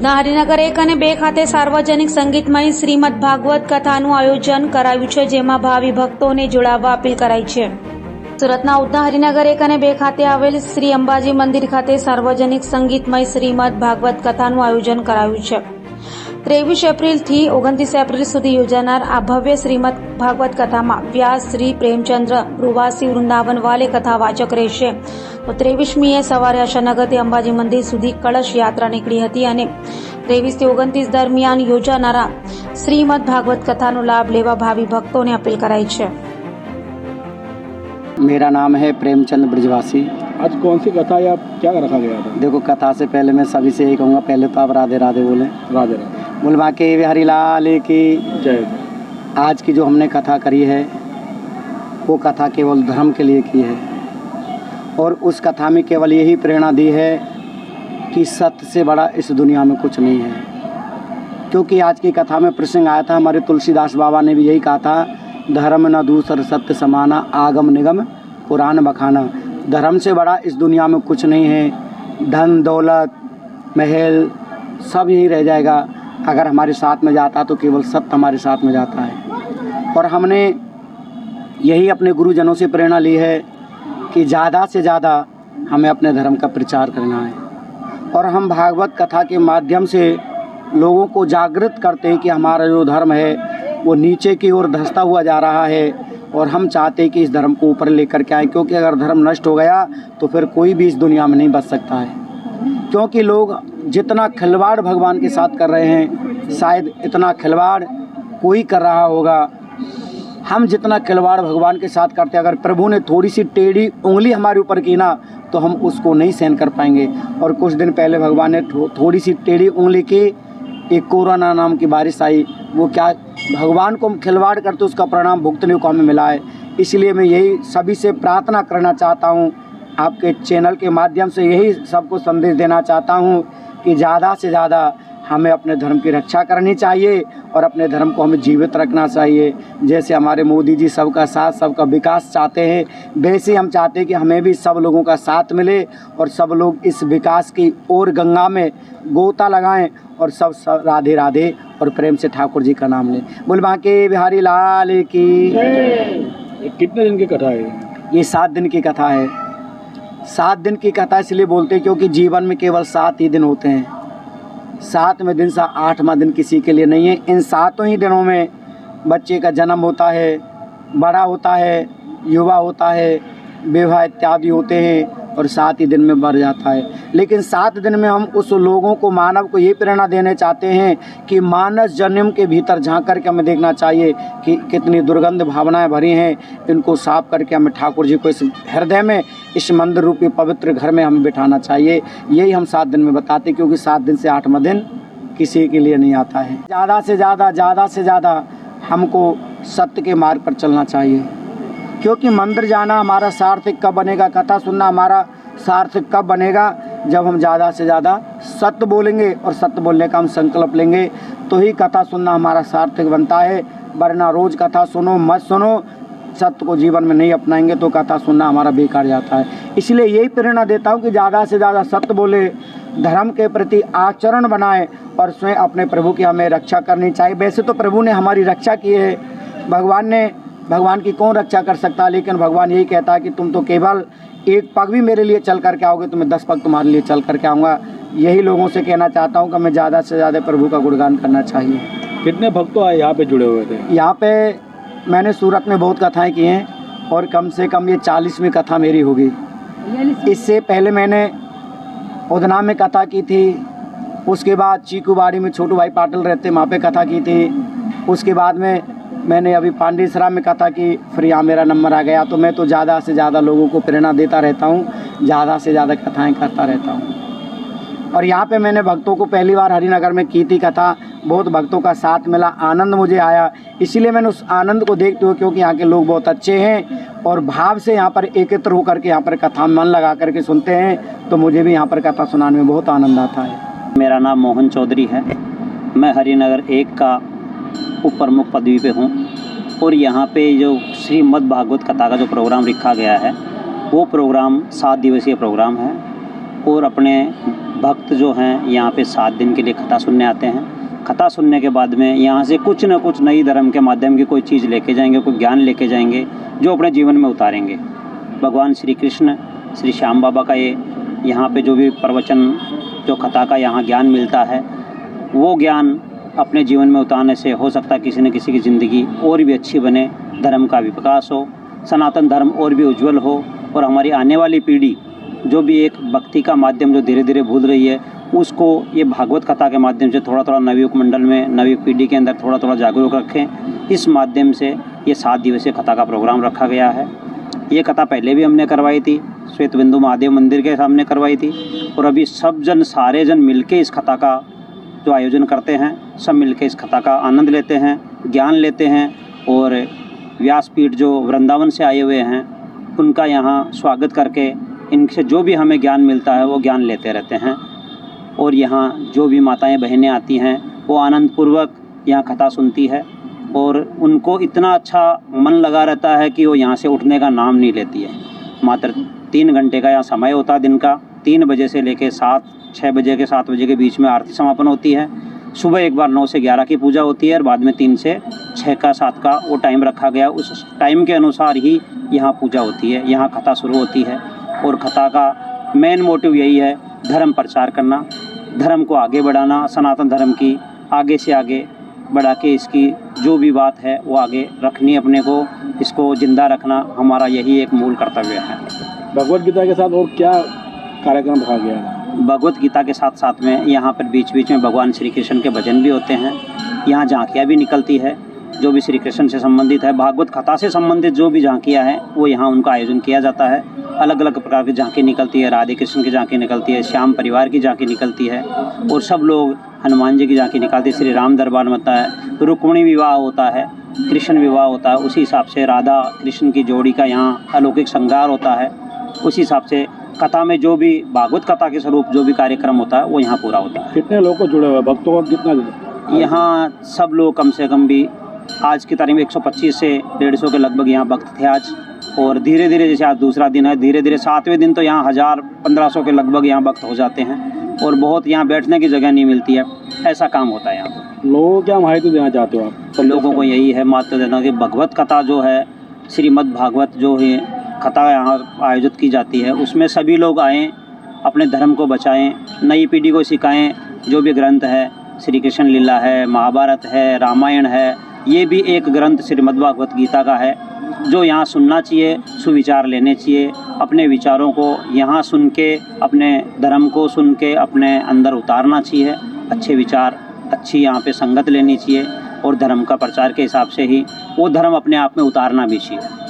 ઉધના હરિનગર 1 અને 2 ખાતે સાર્વજનિક સંગીતમય શ્રીમદ ભાગવત કથાનું આયોજન કરાયું છે, જેમાં ભાવિ ભક્તોને જોડાવા અપીલ કરાઈ છે. સુરતના ઉધના હરિનગર 1 અને 2 ખાતે આવેલ શ્રી અંબાજી મંદિર ખાતે સાર્વજનિક સંગીતમય શ્રીમદ ભાગવત કથાનું આયોજન કરાયું છે. 23 એપ્રિલથી 29 એપ્રિલ સુધી યોજાનાર આ ભવ્ય શ્રીમદ ભાગવત કથામાં વ્યાસ શ્રી પ્રેમચંદ્ર રૂવાસી વૃંદાવન વાલે કથા વાચક રહેશે. તો 23મીએ સવારે આશાનગરથી અંબાજી મંદિર સુધી કળશ યાત્રા નીકળી હતી અને 23 થી 29 દરમિયાન યોજાનારા શ્રીમદ ભાગવત कथाનો लाभ लेवा भावी भक्तों ने अपील कराई है. मेरा नाम है प्रेमचंद ब्रजवासी. आज कौन सी कथा या क्या रखा गया था? देखो, कथा से पहले मैं सभी से यही कहूँगा, पहले तो आप राधे राधे बोले. राधे राधे. बुलवा के बिहारी लाल की जय. आज की जो हमने कथा करी है वो कथा केवल धर्म के लिए की है और उस कथा में केवल यही प्रेरणा दी है कि सत्य से बड़ा इस दुनिया में कुछ नहीं है. क्योंकि आज की कथा में प्रसंग आया था, हमारे तुलसीदास बाबा ने भी यही कहा था, धर्म न दूसर सत्य समाना, आगम निगम पुराण बखाना. धर्म से बड़ा इस दुनिया में कुछ नहीं है. धन दौलत महल सब यही रह जाएगा. अगर हमारे साथ में जाता तो केवल सत्य हमारे साथ में जाता है. और हमने यही अपने गुरुजनों से प्रेरणा ली है कि ज़्यादा से ज़्यादा हमें अपने धर्म का प्रचार करना है. और हम भागवत कथा के माध्यम से लोगों को जागृत करते हैं कि हमारा जो धर्म है वो नीचे की ओर धंसता हुआ जा रहा है और हम चाहते हैं कि इस धर्म को ऊपर लेकर के आए. क्योंकि अगर धर्म नष्ट हो गया तो फिर कोई भी इस दुनिया में नहीं बच सकता है. क्योंकि लोग जितना खिलवाड़ भगवान के साथ कर रहे हैं, शायद इतना खिलवाड़ कोई कर रहा होगा. हम जितना खिलवाड़ भगवान के साथ करते, अगर प्रभु ने थोड़ी सी टेढ़ी उंगली हमारे ऊपर की ना तो हम उसको नहीं सहन कर पाएंगे. और कुछ दिन पहले भगवान ने थोड़ी सी टेढ़ी उंगली की, एक कोरोना नाम की बारिश आई. वो क्या भगवान को हम खिलवाड़ करते उसका परिणाम भुगतने को हमें मिला है. इसलिए मैं यही सभी से प्रार्थना करना चाहता हूँ, आपके चैनल के माध्यम से यही सबको संदेश देना चाहता हूँ कि ज़्यादा से ज़्यादा हमें अपने धर्म की रक्षा करनी चाहिए और अपने धर्म को हमें जीवित रखना चाहिए. जैसे हमारे मोदी जी सबका साथ सबका विकास चाहते हैं, वैसे हम चाहते हैं कि हमें भी सब लोगों का साथ मिले और सब लोग इस विकास की ओर गंगा में गोता लगाएं और सब राधे राधे और प्रेम से ठाकुर जी का नाम लें. बुलवा के बिहारी लाल की. कितने दिन की कथा है? ये 7 दिन की कथा है. 7 दिन की कथा इसलिए बोलते हैं क्योंकि जीवन में केवल 7 ही दिन होते हैं. 7वें दिन से 8वां दिन किसी के लिए नहीं है. इन 7 ही दिनों में बच्चे का जन्म होता है, बड़ा होता है, युवा होता है, विवाह इत्यादि होते हैं और 7 ही दिन में मर जाता है. लेकिन 7 दिन में हम उस लोगों को, मानव को ये प्रेरणा देने चाहते हैं कि मानस जन्म के भीतर झांक करके हमें देखना चाहिए कि कितनी दुर्गंध भावनाएं भरी हैं. इनको साफ करके हमें ठाकुर जी को इस हृदय में, इस मंदिर रूपी पवित्र घर में हमें बिठाना चाहिए. यही हम 7 दिन में बताते, क्योंकि 7 दिन से 8वां दिन किसी के लिए नहीं आता है. ज़्यादा से ज़्यादा हमको सत्य के मार्ग पर चलना चाहिए. क्योंकि मंदिर जाना हमारा सार्थक कब बनेगा, कथा सुनना हमारा सार्थक कब बनेगा, जब हम ज़्यादा से ज़्यादा सत्य बोलेंगे और सत्य बोलने का हम संकल्प लेंगे तो ही कथा सुनना हमारा सार्थक बनता है. वरना रोज़ कथा सुनो मत सुनो, सत्य को जीवन में नहीं अपनाएंगे तो कथा सुनना हमारा बेकार जाता है. इसलिए यही प्रेरणा देता हूँ कि ज़्यादा से ज़्यादा सत्य बोले, धर्म के प्रति आचरण बनाए और स्वयं अपने प्रभु की हमें रक्षा करनी चाहिए. वैसे तो प्रभु ने हमारी रक्षा की है, भगवान की कौन रक्षा कर सकता है. लेकिन भगवान यही कहता है कि तुम तो केवल एक पग भी मेरे लिए चल करके आओगे तो मैं 10 पग तुम्हारे लिए चल करके आऊँगा. यही लोगों से कहना चाहता हूँ कि हमें ज़्यादा से ज़्यादा प्रभु का गुणगान करना चाहिए. कितने भक्त आए यहाँ पे जुड़े हुए थे? यहाँ पे मैंने सूरत में बहुत कथाएँ की हैं और कम से कम ये 40वीं कथा मेरी होगी. इससे पहले मैंने उधना में कथा की थी. उसके बाद चीकूबाड़ी में छोटू भाई पाटिल रहते, वहाँ पे कथा की थी. उसके बाद में मैंने अभी पांडेसरा में कथा की, फिर यहाँ मेरा नंबर आ गया. तो मैं तो ज़्यादा से ज़्यादा लोगों को प्रेरणा देता रहता हूँ, ज़्यादा से ज़्यादा कथाएँ करता रहता हूँ. और यहाँ पे मैंने भक्तों को पहली बार हरिनगर में की थी कथा. बहुत भक्तों का साथ मिला, आनंद मुझे आया. इसीलिए मैंने उस आनंद को देखते हुए, क्योंकि यहाँ के लोग बहुत अच्छे हैं और भाव से यहाँ पर एकत्र होकर के यहाँ पर कथा मन लगा करके सुनते हैं, तो मुझे भी यहाँ पर कथा सुनाने में बहुत आनंद आता है. मेरा नाम मोहन चौधरी है. मैं हरिनगर 1 का उप प्रमुख पदवी पे हूँ और यहाँ पे जो श्रीमद् भागवत कथा का जो प्रोग्राम रखा गया है वो प्रोग्राम 7 दिवसीय प्रोग्राम है और अपने भक्त जो हैं यहाँ पे 7 दिन के लिए कथा सुनने आते हैं। कथा सुनने के बाद में यहाँ से कुछ न कुछ नई धर्म के माध्यम की कोई चीज़ लेके जाएंगे, कोई ज्ञान लेके जाएंगे जो अपने जीवन में उतारेंगे। भगवान श्री कृष्ण, श्री श्याम बाबा का ये यहाँ पे जो भी प्रवचन, जो कथा का यहाँ ज्ञान मिलता है, वो ज्ञान अपने जीवन में उतारने से हो सकता है किसी न किसी की ज़िंदगी और भी अच्छी बने, धर्म का भी विकास हो, सनातन धर्म और भी उज्जवल हो, और हमारी आने वाली पीढ़ी जो भी एक भक्ति का माध्यम जो धीरे धीरे भूल रही है, उसको ये भागवत कथा के माध्यम से थोड़ा थोड़ा नवयुग मंडल में, नवी पीढ़ी के अंदर थोड़ा थोड़ा जागरूक रखें। इस माध्यम से ये 7 दिवसीय कथा का प्रोग्राम रखा गया है। ये कथा पहले भी हमने करवाई थी, श्वेत बिंदु महादेव मंदिर के सामने करवाई थी, और अभी सब जन, सारे जन मिलके इस कथा का जो आयोजन करते हैं, सब मिलके इस कथा का आनंद लेते हैं, ज्ञान लेते हैं, और व्यासपीठ जो वृंदावन से आए हुए हैं उनका यहाँ स्वागत करके इनसे जो भी हमें ज्ञान मिलता है वो ज्ञान लेते रहते हैं। और यहाँ जो भी माताएं बहनें आती हैं वो आनंदपूर्वक यहाँ कथा सुनती है, और उनको इतना अच्छा मन लगा रहता है कि वो यहाँ से उठने का नाम नहीं लेती है। मात्र 3 घंटे का यहाँ समय होता है दिन का, 3 बजे से लेकर 6 बजे के 7 बजे के बीच में आरती समापन होती है। सुबह एक बार 9 से 11 की पूजा होती है, और बाद में 3 से 6 का 7 का वो टाइम रखा गया। उस टाइम के अनुसार ही यहाँ पूजा होती है, यहाँ कथा शुरू होती है। और कथा का मेन मोटिव यही है, धर्म प्रचार करना, धर्म को आगे बढ़ाना, सनातन धर्म की आगे से आगे बढ़ा के इसकी जो भी बात है वो आगे रखनी, अपने को इसको ज़िंदा रखना हमारा यही एक मूल कर्तव्य है। भगवत गीता के साथ और क्या कार्यक्रम रखा गया है? भगवत गीता के साथ साथ में यहाँ पर बीच बीच में भगवान श्री कृष्ण के भजन भी होते हैं। यहाँ झांकियाँ भी निकलती है जो भी श्री कृष्ण से संबंधित है, भागवत कथा से संबंधित जो भी झांकियाँ हैं वो यहाँ उनका आयोजन किया जाता है। अलग अलग प्रकार की झांकी निकलती है, राधे कृष्ण की झांकी निकलती है, श्याम परिवार की झांकी निकलती है, और सब लोग हनुमान जी की झांकी निकालते हैं। श्री राम दरबार होता है, रुक्मिणी विवाह होता है, कृष्ण विवाह होता है, उसी हिसाब से राधा कृष्ण की जोड़ी का यहाँ अलौकिक श्रृंगार होता है। उसी हिसाब से कथा में जो भी भागवत कथा के स्वरूप जो भी कार्यक्रम होता है वो यहाँ पूरा होता है। कितने लोग को जुड़े हुए हैं, भक्तों का कितना? यहाँ सब लोग कम से कम भी आज की तारीख में 125 से 150 के लगभग यहाँ भक्त थे आज, और धीरे धीरे जैसे आज दूसरा दिन है, धीरे धीरे 7वें दिन तो यहाँ 1000-1500 के लगभग यहाँ भक्त हो जाते हैं, और बहुत यहाँ बैठने की जगह नहीं मिलती है। ऐसा काम होता है यहाँ पर। लोगों को क्या माहिती देना चाहते हो आप? तो लोगों को यही है मात्र देना कि भगवत कथा जो है, श्रीमद् भागवत जो है कथा यहाँ आयोजित की जाती है, उसमें सभी लोग आएँ, अपने धर्म को बचाएं, नई पीढ़ी को सिखाएं। जो भी ग्रंथ है, श्री कृष्ण लीला है, महाभारत है, रामायण है, ये भी एक ग्रंथ श्रीमद् भागवत गीता का है जो यहाँ सुनना चाहिए, सुविचार लेने चाहिए, अपने विचारों को यहाँ सुन के, अपने धर्म को सुन के अपने अंदर उतारना चाहिए, अच्छे विचार, अच्छी यहाँ पे संगत लेनी चाहिए, और धर्म का प्रचार के हिसाब से ही वो धर्म अपने आप में उतारना भी चाहिए।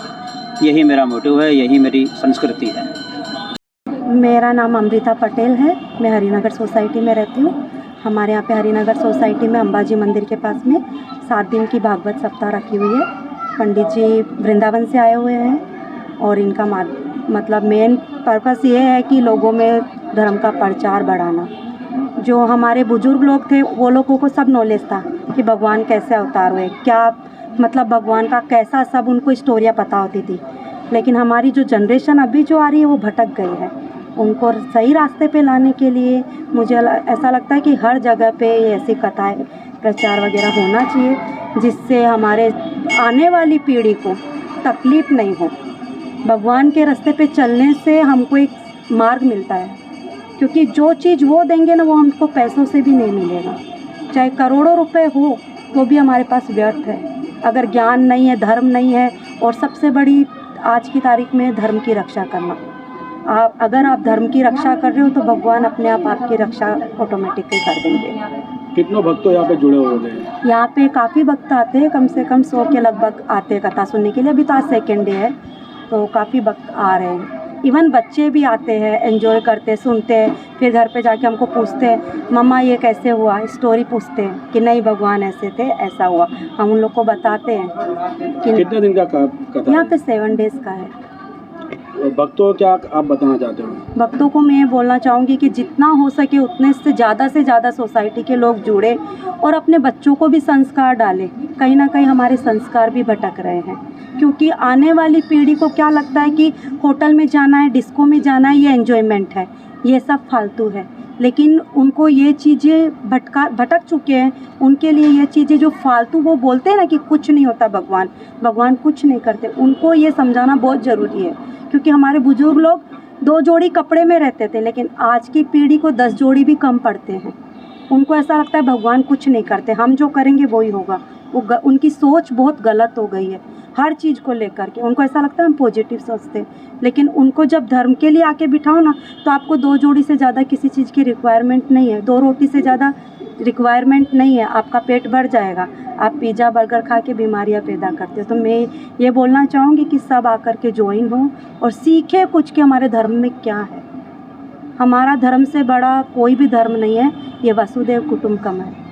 यही मेरा मोटिव है, यही मेरी संस्कृति है। मेरा नाम अमृता पटेल है, मैं हरिनगर सोसाइटी में रहती हूँ। हमारे यहाँ पे हरिनगर सोसाइटी में अंबाजी मंदिर के पास में 7 दिन की भागवत सप्ताह रखी हुई है। पंडित जी वृंदावन से आए हुए हैं, और इनका मतलब मेन पर्पस ये है कि लोगों में धर्म का प्रचार बढ़ाना। जो हमारे बुजुर्ग लोग थे वो लोगों को सब नॉलेज था कि भगवान कैसे अवतार हुए, क्या मतलब भगवान का कैसा, सब उनको स्टोरियाँ पता होती थी। लेकिन हमारी जो जनरेशन अभी जो आ रही है वो भटक गई है। उनको सही रास्ते पे लाने के लिए मुझे ऐसा लगता है कि हर जगह पे ऐसी कथाएं, प्रचार वगैरह होना चाहिए, जिससे हमारे आने वाली पीढ़ी को तकलीफ़ नहीं हो। भगवान के रास्ते पे चलने से हमको एक मार्ग मिलता है, क्योंकि जो चीज़ वो देंगे ना वो हमको पैसों से भी नहीं मिलेगा। चाहे करोड़ों रुपए हो तो भी हमारे पास व्यर्थ है अगर ज्ञान नहीं है, धर्म नहीं है। और सबसे बड़ी आज की तारीख में धर्म की रक्षा करना। अगर आप धर्म की रक्षा कर रहे हो तो भगवान अपने आप आपकी रक्षा ऑटोमेटिकली कर देंगे। कितने भक्त यहाँ पे जुड़े हुए थे? यहाँ पे काफ़ी भक्त आते हैं, कम से कम 100 के लगभग आते हैं कथा सुनने के लिए। अभी तो आज 2nd डे है तो काफ़ी भक्त आ रहे हैं। इवन बच्चे भी आते हैं, एंजॉय करते, सुनते हैं, फिर घर पे जाके हमको पूछते हैं मम्मा ये कैसे हुआ, स्टोरी पूछते हैं कि नहीं भगवान ऐसे थे, ऐसा हुआ। हम उन लोग को बताते हैं कि कितने दिन का कथा? यहाँ पे 7 डेज़ का है। भक्तों को क्या आप बताना चाहते हो? भक्तों को मैं बोलना चाहूँगी कि जितना हो सके उतने से ज़्यादा सोसाइटी के लोग जुड़े और अपने बच्चों को भी संस्कार डालें। कहीं ना कहीं हमारे संस्कार भी भटक रहे हैं, क्योंकि आने वाली पीढ़ी को क्या लगता है कि होटल में जाना है, डिस्को में जाना है, ये एंजॉयमेंट है, ये सब फालतू है। लेकिन उनको ये चीज़ें भटक चुके हैं। उनके लिए ये चीज़ें जो फालतू वो बोलते हैं ना कि कुछ नहीं होता, भगवान कुछ नहीं करते, उनको ये समझाना बहुत ज़रूरी है। क्योंकि हमारे बुजुर्ग लोग 2 जोड़ी कपड़े में रहते थे, लेकिन आज की पीढ़ी को 10 जोड़ी भी कम पड़ते हैं। उनको ऐसा लगता है भगवान कुछ नहीं करते, हम जो करेंगे वही होगा। उनकी सोच बहुत गलत हो गई है हर चीज़ को लेकर के। उनको ऐसा लगता है हम पॉजिटिव सोचते हैं, लेकिन उनको जब धर्म के लिए आके बिठाओ ना, तो आपको 2 जोड़ी से ज़्यादा किसी चीज़ की रिक्वायरमेंट नहीं है, 2 रोटी से ज़्यादा रिक्वायरमेंट नहीं है। आपका पेट भर जाएगा। आप पिज़्ज़ा बर्गर खा के बीमारियां पैदा करते हो। तो मैं ये बोलना चाहूँगी कि सब आकर के ज्वाइन हो और सीखें कुछ कि हमारे धर्म में क्या है। हमारा धर्म से बड़ा कोई भी धर्म नहीं है। ये वसुदेव कुटुंबकम है।